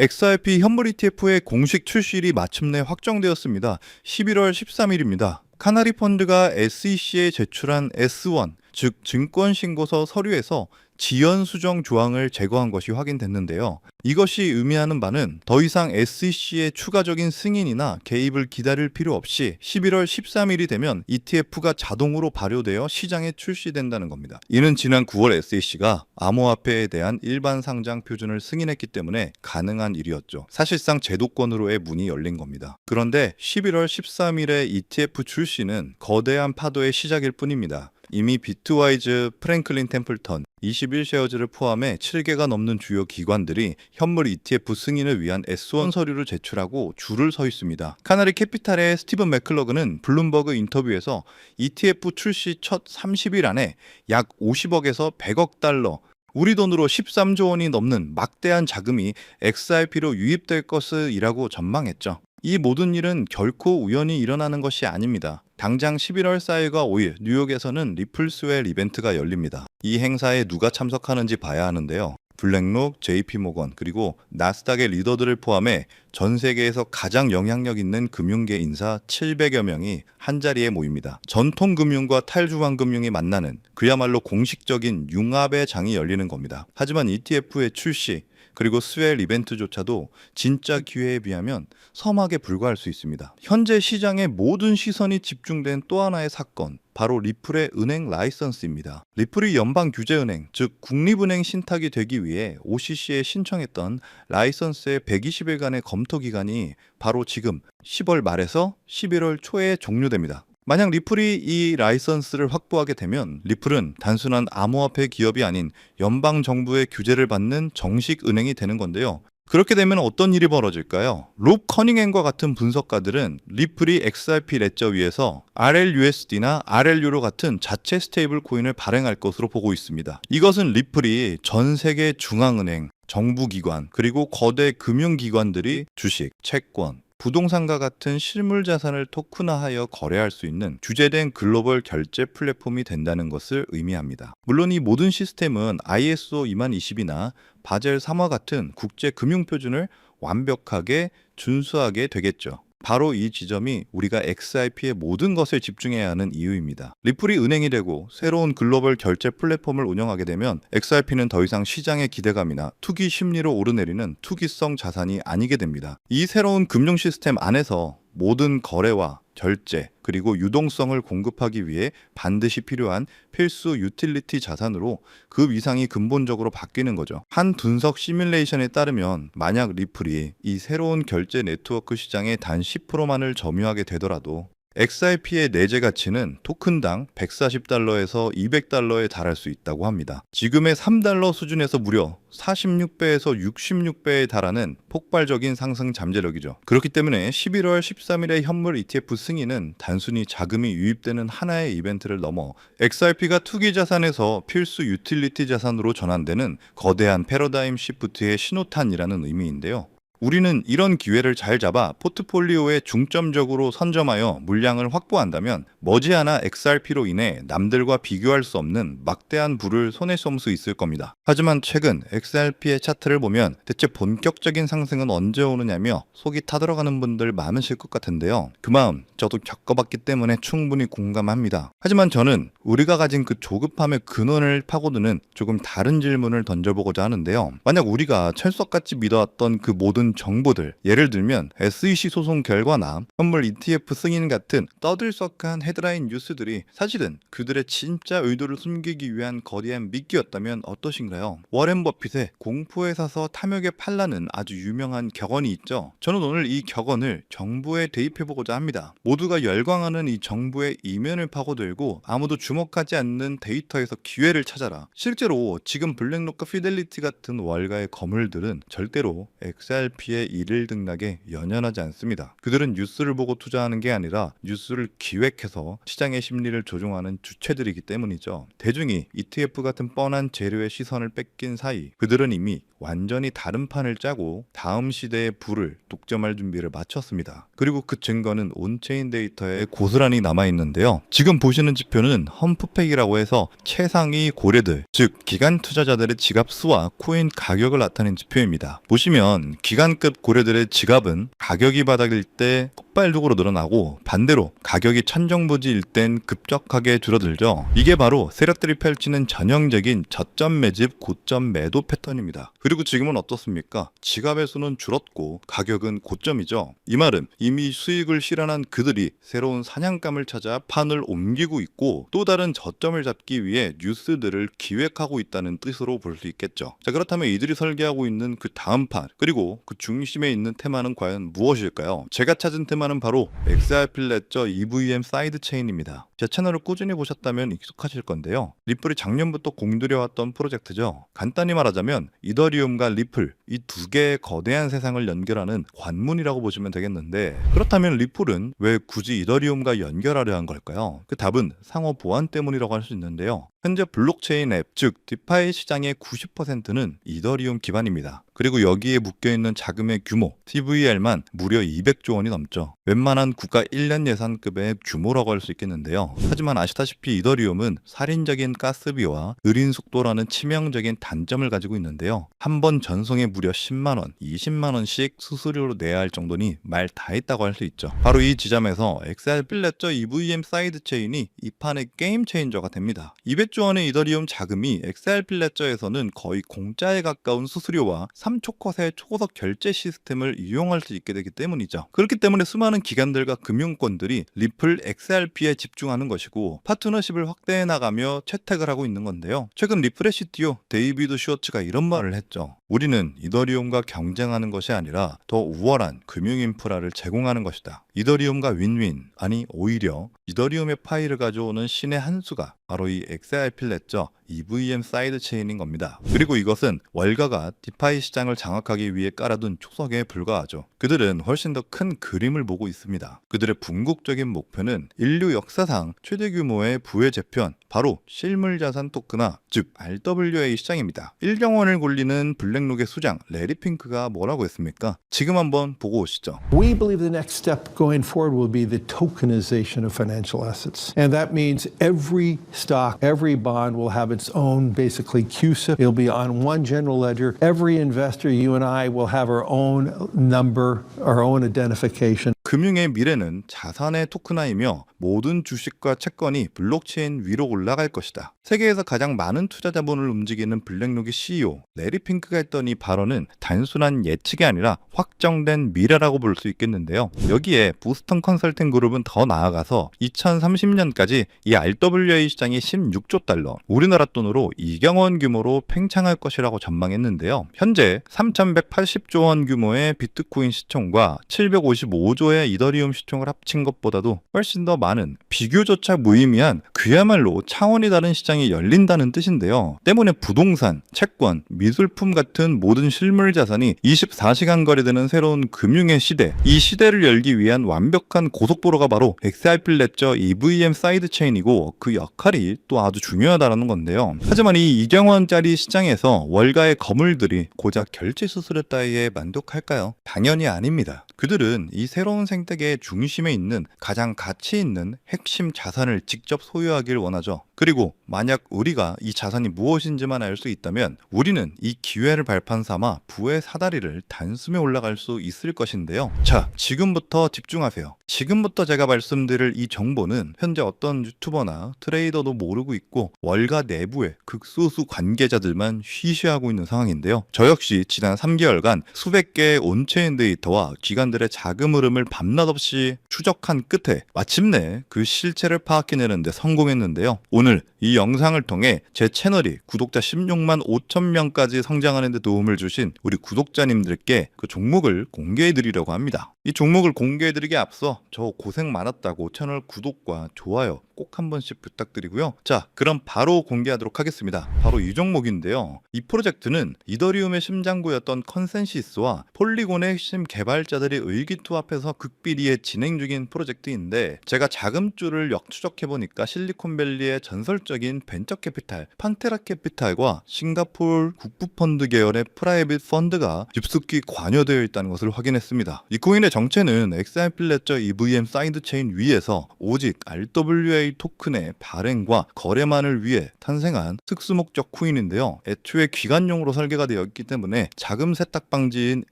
XRP 현물 ETF의 공식 출시일이 마침내 확정되었습니다. 11월 13일입니다. 카나리 펀드가 SEC에 제출한 S1, 즉 증권신고서 서류에서 지연 수정 조항을 제거한 것이 확인됐는데요. 이것이 의미하는 바는 더 이상 SEC의 추가적인 승인이나 개입을 기다릴 필요 없이 11월 13일이 되면 ETF가 자동으로 발효되어 시장에 출시된다는 겁니다. 이는 지난 9월 SEC가 암호화폐에 대한 일반 상장 표준을 승인했기 때문에 가능한 일이었죠. 사실상 제도권으로의 문이 열린 겁니다. 그런데 11월 13일의 ETF 출시는 거대한 파도의 시작일 뿐입니다. 이미 비트와이즈, 프랭클린 템플턴, 21쉐어즈를 포함해 7개가 넘는 주요 기관들이 현물 ETF 승인을 위한 S1 서류를 제출하고 줄을 서 있습니다. 카나리 캐피탈의 스티븐 맥클러그는 블룸버그 인터뷰에서 ETF 출시 첫 30일 안에 약 50억에서 100억 달러, 우리 돈으로 13조 원이 넘는 막대한 자금이 XRP로 유입될 것이라고 전망했죠. 이 모든 일은 결코 우연히 일어나는 것이 아닙니다. 당장 11월 4일과 5일 뉴욕에서는 리플스웰 이벤트가 열립니다. 이 행사에 누가 참석하는지 봐야 하는데요. 블랙록, JP모건, 그리고 나스닥의 리더들을 포함해 전 세계에서 가장 영향력 있는 금융계 인사 700여 명이 한자리에 모입니다. 전통 금융과 탈중앙 금융이 만나는 그야말로 공식적인 융합의 장이 열리는 겁니다. 하지만 ETF의 출시, 그리고 스웰 이벤트조차도 진짜 기회에 비하면 서막에 불과할 수 있습니다. 현재 시장의 모든 시선이 집중된 또 하나의 사건, 바로 리플의 은행 라이선스입니다. 리플이 연방규제은행, 즉 국립은행 신탁이 되기 위해 OCC에 신청했던 라이선스의 120일간의 검토 기간이 바로 지금 10월 말에서 11월 초에 종료됩니다. 만약 리플이 이 라이선스를 확보하게 되면 리플은 단순한 암호화폐 기업이 아닌 연방정부의 규제를 받는 정식 은행이 되는 건데요. 그렇게 되면 어떤 일이 벌어질까요? 롭 커닝햄과 같은 분석가들은 리플이 XRP 레저 위에서 RLUSD나 RLU로 같은 자체 스테이블 코인을 발행할 것으로 보고 있습니다. 이것은 리플이 전 세계 중앙은행, 정부기관, 그리고 거대 금융기관들이 주식, 채권, 부동산과 같은 실물 자산을 토큰화하여 거래할 수 있는 규제된 글로벌 결제 플랫폼이 된다는 것을 의미합니다. 물론 이 모든 시스템은 ISO 20020이나 바젤 3와 같은 국제 금융 표준을 완벽하게 준수하게 되겠죠. 바로 이 지점이 우리가 XRP의 모든 것을 집중해야 하는 이유입니다. 리플이 은행이 되고 새로운 글로벌 결제 플랫폼을 운영하게 되면 XRP는 더 이상 시장의 기대감이나 투기 심리로 오르내리는 투기성 자산이 아니게 됩니다. 이 새로운 금융 시스템 안에서 모든 거래와 결제, 그리고 유동성을 공급하기 위해 반드시 필요한 필수 유틸리티 자산으로 그 위상이 근본적으로 바뀌는 거죠. 한 분석 시뮬레이션에 따르면 만약 리플이 이 새로운 결제 네트워크 시장의 단 10%만을 점유하게 되더라도 XRP의 내재 가치는 토큰당 140달러에서 200달러에 달할 수 있다고 합니다. 지금의 3달러 수준에서 무려 46배에서 66배에 달하는 폭발적인 상승 잠재력이죠. 그렇기 때문에 11월 13일의 현물 ETF 승인은 단순히 자금이 유입되는 하나의 이벤트를 넘어 XRP가 투기 자산에서 필수 유틸리티 자산으로 전환되는 거대한 패러다임 시프트의 신호탄이라는 의미인데요. 우리는 이런 기회를 잘 잡아 포트폴리오에 중점적으로 선점하여 물량을 확보한다면 머지않아 XRP로 인해 남들과 비교할 수 없는 막대한 부를 손에 쏨 수 있을 겁니다. 하지만 최근 XRP의 차트를 보면 대체 본격적인 상승은 언제 오느냐며 속이 타들어가는 분들 많으실 것 같은데요. 그 마음 저도 겪어봤기 때문에 충분히 공감합니다. 하지만 저는 우리가 가진 그 조급함의 근원을 파고드는 조금 다른 질문을 던져보고자 하는데요. 만약 우리가 철석같이 믿어왔던 그 모든 정보들, 예를 들면 SEC 소송 결과나 현물 ETF 승인 같은 떠들썩한 헤드라인 뉴스들이 사실은 그들의 진짜 의도를 숨기기 위한 거대한 미끼였다면 어떠신가요? 워렌 버핏의 공포에 사서 탐욕에 팔라는 아주 유명한 격언이 있죠. 저는 오늘 이 격언을 정부에 대입해보고자 합니다. 모두가 열광하는 이 정부의 이면을 파고들고 아무도 주목하지 않는 데이터에서 기회를 찾아라. 실제로 지금 블랙록과 피델리티 같은 월가의 거물들은 절대로 XRP의 일일등락에 연연하지 않습니다. 그들은 뉴스를 보고 투자하는 게 아니라 뉴스를 기획해서 시장의 심리를 조종하는 주체들이기 때문이죠. 대중이 ETF 같은 뻔한 재료의 시선을 뺏긴 사이 그들은 이미 완전히 다른 판을 짜고 다음 시대의 부를 독점할 준비를 마쳤습니다. 그리고 그 증거는 온체인 데이터에 고스란히 남아있는데요. 지금 보시는 지표는 험프팩이라고 해서 최상위 고래들, 즉 기관 투자자들의 지갑 수와 코인 가격을 나타낸 지표입니다. 보시면 기관 대단급 고래들의 지갑은 가격이 바닥일 때 폭발적으로 늘어나고 반대로 가격이 천정부지일 땐 급격하게 줄어들죠. 이게 바로 세력들이 펼치는 전형적인 저점 매집, 고점 매도 패턴입니다. 그리고 지금은 어떻습니까? 지갑의 수는 줄었고 가격은 고점이죠. 이 말은 이미 수익을 실현한 그들이 새로운 사냥감을 찾아 판을 옮기고 있고 또 다른 저점을 잡기 위해 뉴스들을 기획하고 있다는 뜻으로 볼 수 있겠죠. 자, 그렇다면 이들이 설계하고 있는 그 다음 판 그리고 그 중심에 있는 테마는 과연 무엇일까요? 제가 찾은 테마는 바로 XRP 레저 EVM 사이드 체인입니다. 제 채널을 꾸준히 보셨다면 익숙하실 건데요. 리플이 작년부터 공들여왔던 프로젝트죠. 간단히 말하자면 이더리움과 리플 이 두 개의 거대한 세상을 연결하는 관문이라고 보시면 되겠는데 그렇다면 리플은 왜 굳이 이더리움과 연결하려 한 걸까요? 그 답은 상호 보안 때문이라고 할 수 있는데요. 현재 블록체인 앱, 즉 디파이 시장의 90%는 이더리움 기반입니다. 그리고 여기에 묶여있는 자금의 규모, TVL만 무려 200조 원이 넘죠. 웬만한 국가 1년 예산급의 규모라고 할 수 있겠는데요. 하지만 아시다시피 이더리움은 살인적인 가스비와 느린 속도라는 치명적인 단점을 가지고 있는데요. 한 번 전송에 무려 10만 원, 20만 원씩 수수료로 내야 할 정도니 말 다 했다고 할 수 있죠. 바로 이 지점에서 XRP 레저 EVM 사이드 체인이 이 판의 게임 체인저가 됩니다. 200조 원의 이더리움 자금이 XRP 레저에서는 거의 공짜에 가까운 수수료와 3초컷의 초고속 결제 시스템을 이용할 수 있게 되기 때문이죠. 그렇기 때문에 수많은 기관들과 금융권들이 리플 XRP에 집중하는 것이고 파트너십을 확대해 나가며 채택을 하고 있는 건데요. 최근 리플의 CTO 데이비드 슈워츠가 이런 말을 했죠. 우리는 이더리움과 경쟁하는 것이 아니라 더 우월한 금융 인프라를 제공하는 것이다. 이더리움과 윈윈, 아니 오히려 이더리움의 파일을 가져오는 신의 한 수가 바로 이 XRP 레저 EVM 사이드 체인인 겁니다. 그리고 이것은 월가가 디파이 시장을 장악하기 위해 깔아둔 초석에 불과하죠. 그들은 훨씬 더 큰 그림을 보고 있습니다. 그들의 궁극적인 목표는 인류 역사상 최대 규모의 부의 재편, 바로 실물자산 토크나 즉 RWA 시장입니다. 1경원을 굴리는 블랙록의 수장 레리 핑크가 뭐라고 했습니까? 지금 한번 보고 오시죠. We believe the next step going forward will be the tokenization of financial assets. And that means every stock, every bond will have its own basically CUSIP. It'll be on one general ledger. Every investor, you and I, will have our own number, our own identification. 금융의 미래는 자산의 토큰화이며 모든 주식과 채권이 블록체인 위로 올라갈 것이다. 세계에서 가장 많은 투자 자본을 움직이는 블랙록의 CEO 레리 핑크가 했던 이 발언은 단순한 예측이 아니라 확정된 미래라고 볼 수 있겠는데요. 여기에 보스턴 컨설팅 그룹은 더 나아가서 2030년까지 이 RWA 시장이 16조 달러, 우리나라 돈으로 2경원 규모로 팽창할 것이라고 전망했는데요. 현재 3,180조 원 규모의 비트코인 시총과 755조의 이더리움 시총을 합친 것보다도 훨씬 더 많은 비교조차 무의미한 그야말로 차원이 다른 시장이 열린다는 뜻인데요. 때문에 부동산, 채권, 미술품 같은 모든 실물 자산이 24시간 거래되는 새로운 금융의 시대, 이 시대를 열기 위한 완벽한 고속도로가 바로 XRP 레저 EVM 사이드 체인이고 그 역할이 또 아주 중요하다는 건데요. 하지만 이 2경원짜리 시장에서 월가의 거물들이 고작 결제 수수료 따위에 만족할까요? 당연히 아닙니다. 그들은 이 새로운 생태계의 중심에 있는 가장 가치 있는 핵심 자산을 직접 소유하길 원하죠. 그리고 만약 우리가 이 자산이 무엇인지만 알 수 있다면 우리는 이 기회를 발판 삼아 부의 사다리를 단숨에 올라갈 수 있을 것인데요. 자, 지금부터 집중하세요. 지금부터 제가 말씀드릴 이 정보는 현재 어떤 유튜버나 트레이더도 모르고 있고 월가 내부의 극소수 관계자들만 쉬쉬하고 있는 상황인데요. 저 역시 지난 3개월간 수백 개의 온체인 데이터와 기관들의 자금 흐름을 밤낮 없이 추적한 끝에 마침내 그 실체를 파악해내는데 성공했는데요. 오늘 이 영상을 통해 제 채널이 구독자 16만 5천 명까지 성장하는 데 도움을 주신 우리 구독자님들께 그 종목을 공개해드리려고 합니다. 이 종목을 공개해드리기에 앞서 저 고생 많았다고 채널 구독과 좋아요 꼭 한 번씩 부탁드리고요. 자, 그럼 바로 공개하도록 하겠습니다. 바로 이 종목인데요. 이 프로젝트는 이더리움의 심장구였던 컨센시스와 폴리곤의 핵심 개발자들이 의기투합해서 극비리에 진행 중인 프로젝트인데 제가 자금줄을 역추적해보니까 실리콘밸리의 전설적인 벤처캐피탈 판테라 캐피탈과 싱가포르 국부펀드 계열의 프라이빗 펀드가 깊숙이 관여되어 있다는 것을 확인했습니다. 이 코인의 정체는 XRP 레저 EVM 사이드 체인 위에서 오직 RWA LWA 토큰의 발행과 거래만을 위해 탄생한 특수목적 코인인데요. 애초에 기관용으로 설계가 되어 있기 때문에 자금 세탁 방지인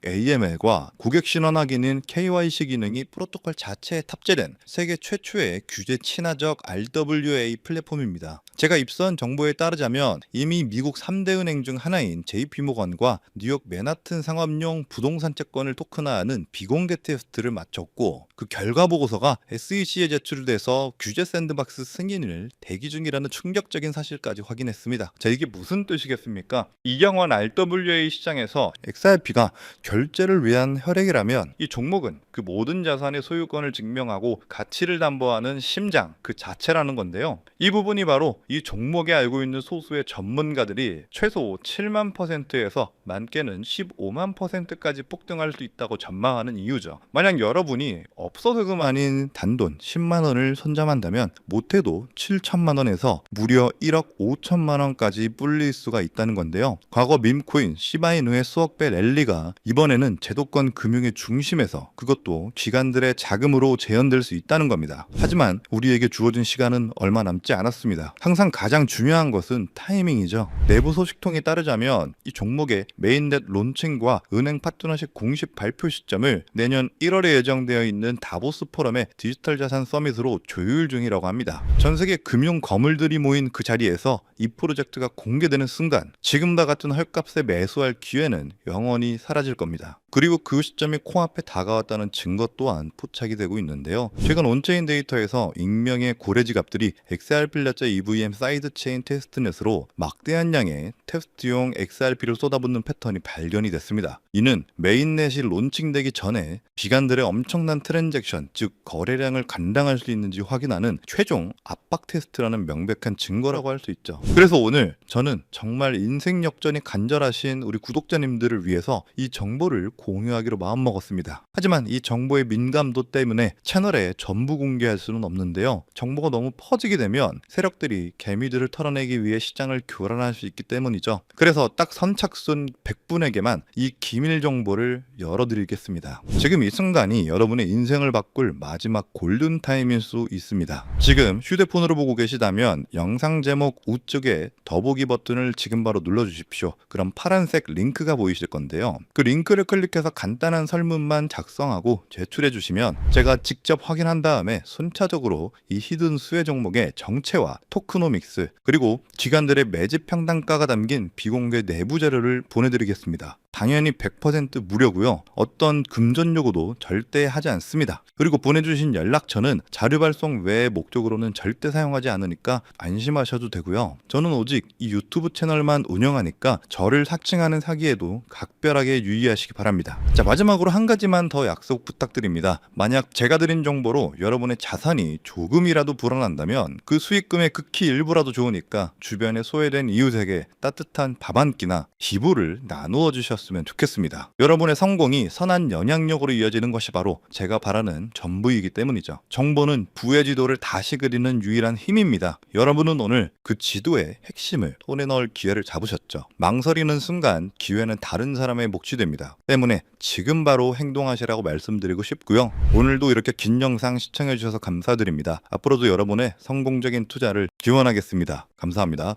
AML과 고객 신원 확인인 KYC 기능이 프로토콜 자체에 탑재된 세계 최초의 규제 친화적 RWA 플랫폼입니다. 제가 입수한 정보에 따르자면 이미 미국 3대 은행 중 하나인 JP모건과 뉴욕 맨하튼 상업용 부동산 채권을 토큰화하는 비공개 테스트를 마쳤고 그 결과 보고서가 SEC에 제출돼서 규제 샌드박스 승인을 대기 중이라는 충격적인 사실까지 확인했습니다. 자, 이게 무슨 뜻이겠습니까? 이경환 RWA 시장에서 XRP가 결제를 위한 혈액이라면 이 종목은 그 모든 자산의 소유권을 증명하고 가치를 담보하는 심장 그 자체라는 건데요. 이 부분이 바로 이 종목에 알고 있는 소수의 전문가들이 최소 7만 %에서 많게는 15만 %까지 폭등할 수 있다고 전망하는 이유죠. 만약 여러분이 없어서금 아닌 단돈 10만 원을 선점한다면 못해도 7천만 원에서 무려 1억 5천만 원까지 불릴 수가 있다는 건데요. 과거 밈코인 시바이누의 수억 배 랠리가 이번에는 제도권 금융의 중심에서 그것도 기관들의 자금으로 재현될 수 있다는 겁니다. 하지만 우리에게 주어진 시간은 얼마 남지 않았습니다. 항상 가장 중요한 것은 타이밍이죠. 내부 소식통에 따르자면 이 종목의 메인넷 론칭과 은행 파트너십 공식 발표 시점을 내년 1월에 예정되어 있는 다보스 포럼의 디지털 자산 서밋으로 조율 중이라고 합니다. 전 세계 금융 거물들이 모인 그 자리에서 이 프로젝트가 공개되는 순간 지금과 같은 헐값에 매수할 기회는 영원히 사라질 겁니다. 그리고 그 시점이 코앞에 다가왔다는 증거 또한 포착이 되고 있는데요. 최근 온체인 데이터에서 익명의 고래지갑들이 XRP EVM 사이드체인 테스트넷으로 막대한 양의 테스트용 XRP를 쏟아붓는 패턴이 발견이 됐습니다. 이는 메인넷이 론칭되기 전에 기관들의 엄청난 트랜잭션, 즉 거래량을 감당할 수 있는지 확인하는 최종 압박 테스트라는 명백한 증거라고 할 수 있죠. 그래서 오늘 저는 정말 인생 역전이 간절하신 우리 구독자님들을 위해서 이 정보를 공유하기로 마음먹었습니다. 하지만 이 정보의 민감도 때문에 채널에 전부 공개할 수는 없는데요. 정보가 너무 퍼지게 되면 세력들이 개미들을 털어내기 위해 시장을 교란할 수 있기 때문이죠. 그래서 딱 선착순 100분에게만 이 기밀 정보를 열어드리겠습니다. 지금 이 순간이 여러분의 인생을 바꿀 마지막 골든타임일 수 있습니다. 지금 휴대폰으로 보고 계시다면 영상 제목 우측에 더보기 버튼을 지금 바로 눌러주십시오. 그럼 파란색 링크가 보이실 건데요. 그 링크를 클릭해서 간단한 설문만 작성하고 제출해 주시면 제가 직접 확인한 다음에 순차적으로 이 히든 수혜 종목의 정체와 토크노믹스 그리고 기관들의 매집 평단가가 담긴 비공개 내부 자료를 보내드리겠습니다. 당연히 100% 무료고요. 어떤 금전 요구도 절대 하지 않습니다. 그리고 보내주신 연락처는 자료 발송 외의 목적으로는 절대 사용하지 않으니까 안심하셔도 되고요. 저는 오직 이 유튜브 채널만 운영하니까 저를 사칭하는 사기에도 각별하게 유의하시기 바랍니다. 자, 마지막으로 한 가지만 더 약속 부탁드립니다. 만약 제가 드린 정보로 여러분의 자산이 조금이라도 불어난다면 그 수익금의 극히 일부라도 좋으니까 주변에 소외된 이웃에게 따뜻한 밥 한 끼나 기부를 나누어 주셨으면 좋겠습니다. 여러분의 성공이 선한 영향력으로 이어지는 것이 바로 제가 바라는 전부이기 때문이죠. 정보는 부의 지도를 다시 그리는 유일한 힘입니다. 여러분은 오늘 그 지도의 핵심을 손에 넣을 기회를 잡으셨죠. 망설이는 순간 기회는 다른 사람의 몫이 됩니다. 때문에 지금 바로 행동하시라고 말씀드리고 싶고요. 오늘도 이렇게 긴 영상 시청해 주셔서 감사드립니다. 앞으로도 여러분의 성공적인 투자를 기원하겠습니다. 감사합니다.